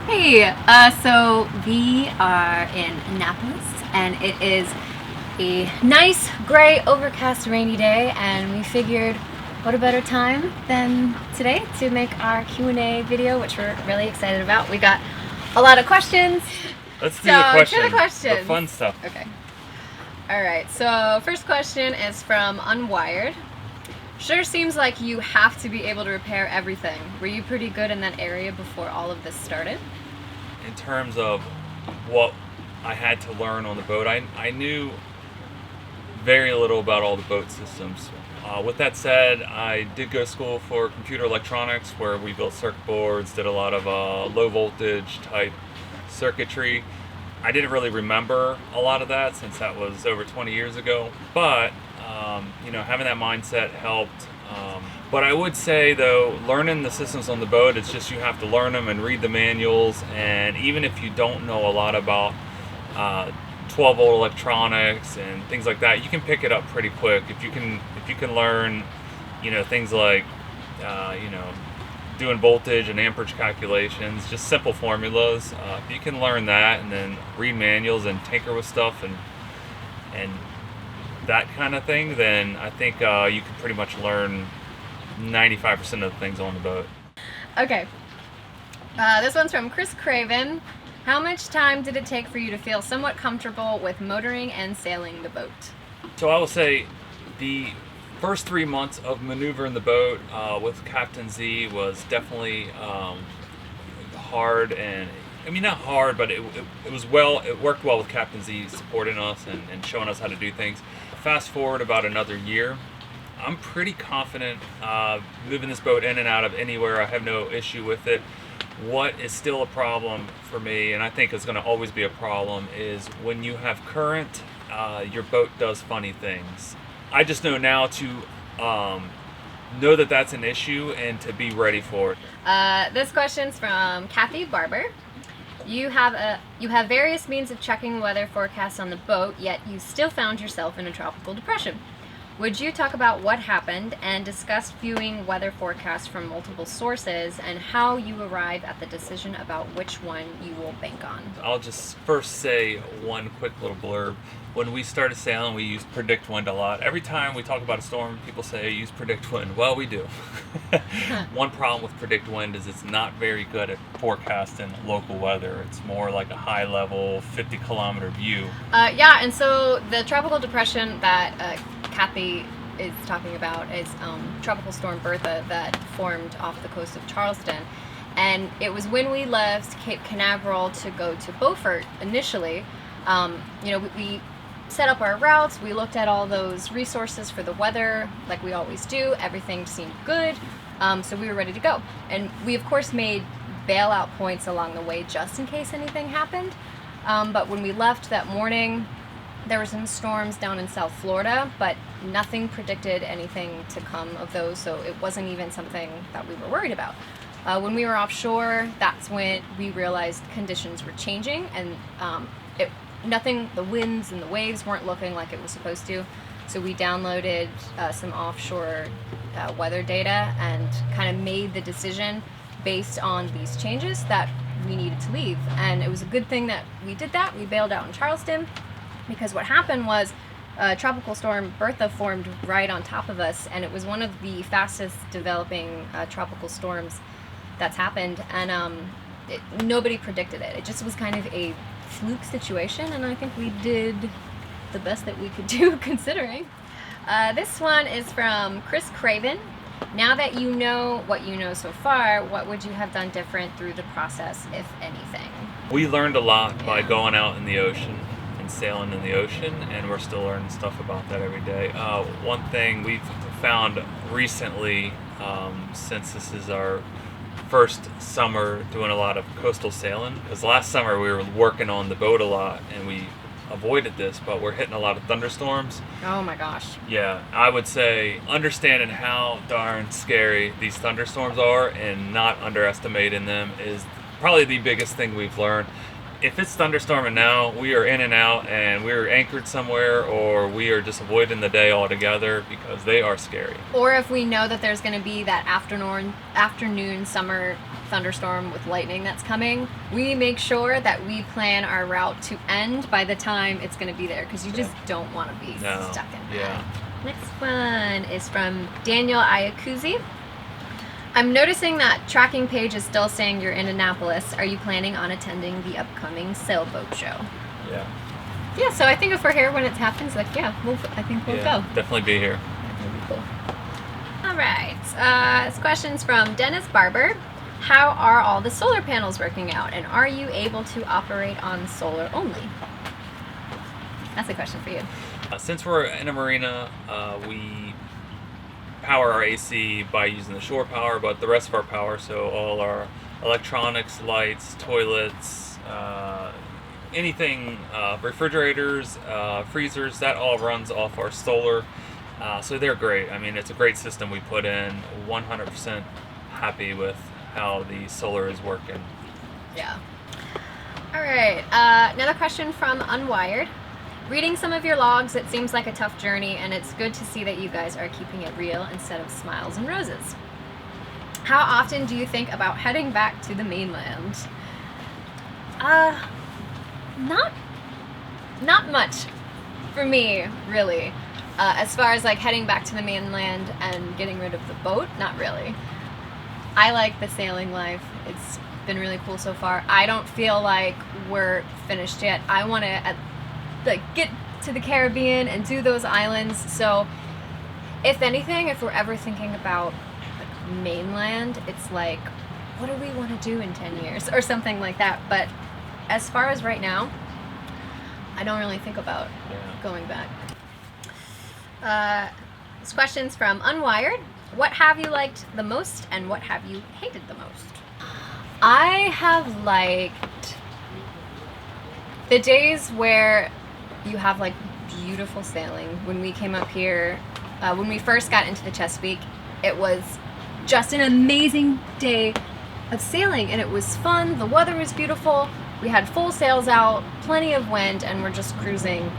Hey, so we are in Annapolis, and it is a nice, gray, overcast, rainy day, and we figured what a better time than today to make our Q&A video, which we're really excited about. We got a lot of questions. Let's do the question. To the questions. The fun stuff. Okay. All right, so first question is from Unwired. Sure seems like you have to be able to repair everything. Were you pretty good in that area before all of this started? In terms of what I had to learn on the boat, I knew very little about all the boat systems. With that said, I did go to school for computer electronics where we built circuit boards, did a lot of low voltage type circuitry. I didn't really remember a lot of that since that was over 20 years ago, but having that mindset helped. But I would say though, learning the systems on the boat, it's just you have to learn them and read the manuals, and even if you don't know a lot about 12-volt electronics and things like that, you can pick it up pretty quick. If you can learn, things like doing voltage and amperage calculations, just simple formulas. If you can learn that and then read manuals and tinker with stuff and that kind of thing, then I think you can pretty much learn 95% of the things on the boat. Okay. This one's from Chris Craven. How much time did it take for you to feel somewhat comfortable with motoring and sailing the boat? So I will say the first 3 months of maneuvering the boat with Captain Z was definitely hard, and I mean not hard, but it worked well with Captain Z supporting us and showing us how to do things. Fast forward about another year, I'm pretty confident moving this boat in and out of anywhere. I have no issue with it. What is still a problem for me, and I think it's going to always be a problem, is when you have current, your boat does funny things. I just know now to know that that's an issue and to be ready for it. This question's from Kathy Barber. You have various means of checking weather forecasts on the boat, yet you still found yourself in a tropical depression. Would you talk about what happened and discuss viewing weather forecasts from multiple sources and how you arrive at the decision about which one you will bank on? I'll just first say one quick little blurb. When we started sailing, we used predict wind a lot. Every time we talk about a storm, people say use predict wind. Well, we do. One problem with predict wind is it's not very good at forecasting local weather. It's more like a high level 50-kilometer view. And so the tropical depression that Kathy is talking about is Tropical Storm Bertha that formed off the coast of Charleston. And it was when we left Cape Canaveral to go to Beaufort initially. We set up our routes, we looked at all those resources for the weather like we always do. Everything seemed good, so we were ready to go. And we of course made bailout points along the way just in case anything happened. But when we left that morning, there were some storms down in South Florida, but nothing predicted anything to come of those, so it wasn't even something that we were worried about. When we were offshore, that's when we realized conditions were changing, and the winds and the waves weren't looking like it was supposed to. So we downloaded some offshore weather data and kind of made the decision based on these changes that we needed to leave. And it was a good thing that we did that. We bailed out in Charleston because what happened was Tropical Storm Bertha formed right on top of us, and it was one of the fastest developing tropical storms that's happened, and nobody predicted it. It just was kind of a fluke situation, and I think we did the best that we could do considering. This one is from Chris Craven. Now that you know what you know so far, what would you have done different through the process, if anything? We learned a lot by going out in the ocean and sailing in the ocean, and we're still learning stuff about that every day. One thing we've found recently, since this is our first summer doing a lot of coastal sailing, because last summer we were working on the boat a lot and we avoided this, but we're hitting a lot of thunderstorms. Oh my gosh. Yeah, I would say understanding how darn scary these thunderstorms are and not underestimating them is probably the biggest thing we've learned. If it's thunderstorming now, we are in and out, and we're anchored somewhere, or we are just avoiding the day altogether because they are scary. Or if we know that there's going to be that afternoon summer thunderstorm with lightning that's coming, we make sure that we plan our route to end by the time it's going to be there, because you just don't want to be stuck in that. Next one is from Daniel Iacuzi. I'm noticing that tracking page is still saying you're in Annapolis. Are you planning on attending the upcoming sailboat show? Yeah, so I think if we're here when it happens, like, I think we'll go. Definitely be here. That'd be cool. All right, this question's from Dennis Barber. How are all the solar panels working out, and are you able to operate on solar only? That's a question for you. Since we're in a marina, we power our AC by using the shore power, but the rest of our power, so all our electronics, lights, toilets, anything, refrigerators, freezers, that all runs off our solar. So they're great. I mean, it's a great system we put in. 100% happy with how the solar is working. Yeah. All right. Another question from Unwired. Reading some of your logs, it seems like a tough journey, and it's good to see that you guys are keeping it real instead of smiles and roses. How often do you think about heading back to the mainland? Not much for me, really. As far as like heading back to the mainland and getting rid of the boat, not really. I like the sailing life. It's been really cool so far. I don't feel like we're finished yet. I want to get to the Caribbean and do those islands. So if anything, if we're ever thinking about like mainland, it's like, what do we want to do in 10 years or something like that. But as far as right now, I don't really think about going back. This question's from Unwired. What have you liked the most, and what have you hated the most? I have liked the days where you have like beautiful sailing. When we came up here, when we first got into the Chesapeake, it was just an amazing day of sailing, and it was fun. The weather was beautiful. We had full sails out, plenty of wind, and we're just cruising.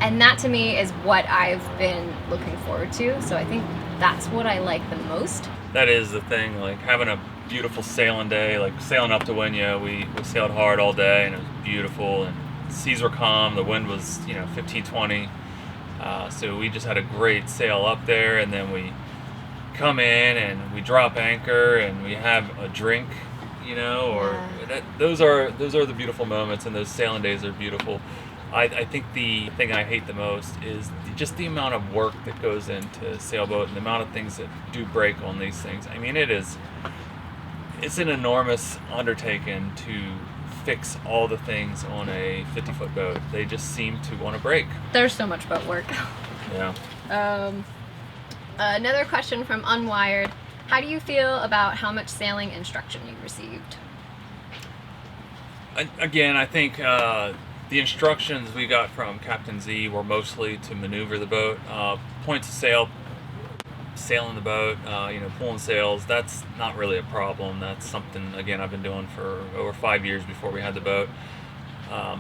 And that to me is what I've been looking forward to. So I think that's what I like the most. That is the thing, like having a beautiful sailing day, like sailing up to Winya, we sailed hard all day and it was beautiful, and the seas were calm, the wind was 15, 20. So we just had a great sail up there, and then we come in and we drop anchor and we have a drink, those are the beautiful moments, and those sailing days are beautiful. I think the thing I hate the most is just the amount of work that goes into sailboat and the amount of things that do break on these things. I mean, it's an enormous undertaking to fix all the things on a 50-foot boat. They just seem to want to break. There's so much boat work. Yeah. Another question from Unwired. How do you feel about how much sailing instruction you received? Again, I think the instructions we got from Captain Z were mostly to maneuver the boat, points of sail, sailing the boat, pulling sails. That's not really a problem. That's something, again, I've been doing for over 5 years before we had the boat.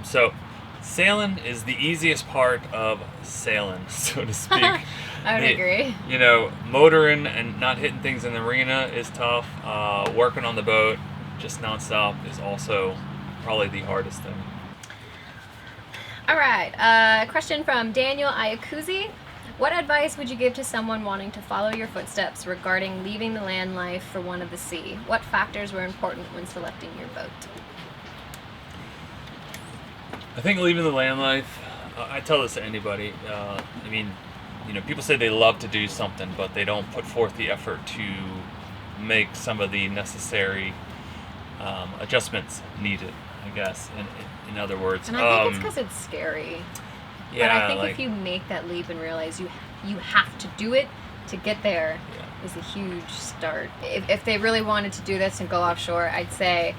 So sailing is the easiest part of sailing, so to speak. I would agree. Motoring and not hitting things in the marina is tough. Working on the boat just nonstop is also probably the hardest thing. All right, question from Daniel Iacuzi. What advice would you give to someone wanting to follow your footsteps regarding leaving the land life for one of the sea? What factors were important when selecting your boat? I think leaving the land life, I tell this to anybody. People say they love to do something, but they don't put forth the effort to make some of the necessary adjustments needed, I guess, in other words. And I think it's because it's scary. Yeah, but I think if you make that leap and realize you have to do it to get there is a huge start. If they really wanted to do this and go offshore, I'd say,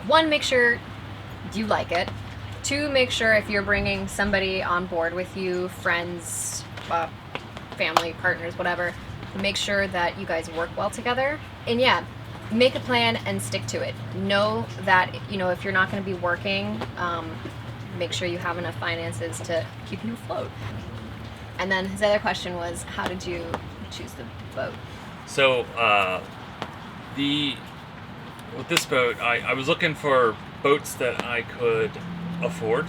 1, make sure you like it. 2, make sure if you're bringing somebody on board with you, friends, family, partners, whatever, make sure that you guys work well together. And make a plan and stick to it. Know that, if you're not going to be working, make sure you have enough finances to keep you afloat. And then his other question was, how did you choose the boat? So the with this boat, I was looking for boats that I could afford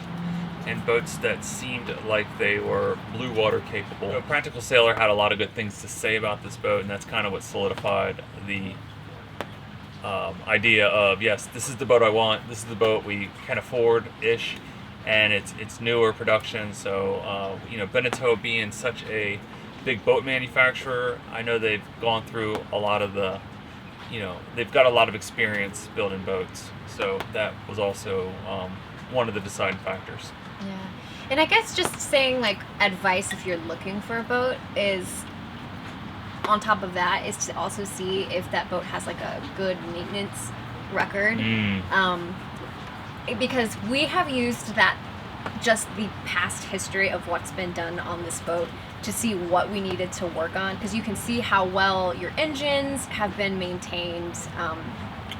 and boats that seemed like they were blue water capable. So Practical Sailor had a lot of good things to say about this boat, and that's kind of what solidified the idea of, yes, this is the boat I want. This is the boat we can afford-ish, and it's newer production. So Beneteau being such a big boat manufacturer, I know they've gone through a lot of the, they've got a lot of experience building boats. So that was also one of the deciding factors. Yeah. And I guess just saying like advice if you're looking for a boat is, on top of that, is to also see if that boat has like a good maintenance record. Because we have used that, just the past history of what's been done on this boat to see what we needed to work on, because you can see how well your engines have been maintained,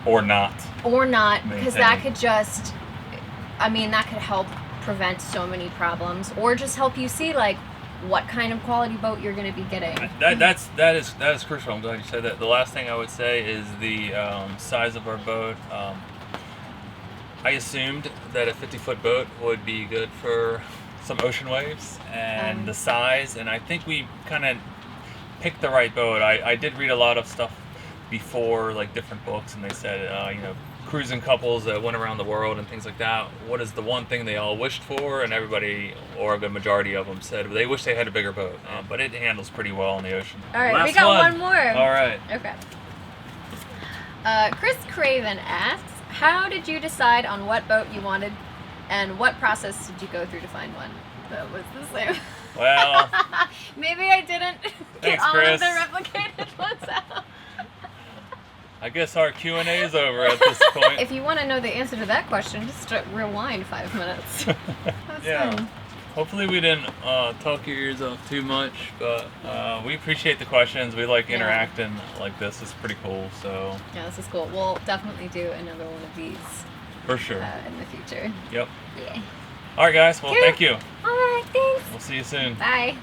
or not, because that could just, that could help prevent so many problems, or just help you see like what kind of quality boat you're going to be getting. That is crucial. I'm glad you said that. The last thing I would say is the size of our boat. I assumed that a 50-foot boat would be good for some ocean waves, and the size, and I think we kind of picked the right boat. I did read a lot of stuff before, like different books, and they said, cruising couples that went around the world and things like that, what is the one thing they all wished for? And everybody, or a good majority of them, said they wish they had a bigger boat, but it handles pretty well in the ocean. All right, we got one more. All right. Okay. Chris Craven asks, how did you decide on what boat you wanted, and what process did you go through to find one that was the same? Well, maybe I didn't get all of the replicated ones out. I guess our Q&A is over at this point. If you want to know the answer to that question, just rewind 5 minutes. Yeah. Fun. Hopefully we didn't talk your ears off too much, but we appreciate the questions. We like interacting like this. It's pretty cool. So yeah, this is cool. We'll definitely do another one of these. For sure. In the future. Yep. Yeah. All right, guys. Well, thank you. All right, thanks. We'll see you soon. Bye.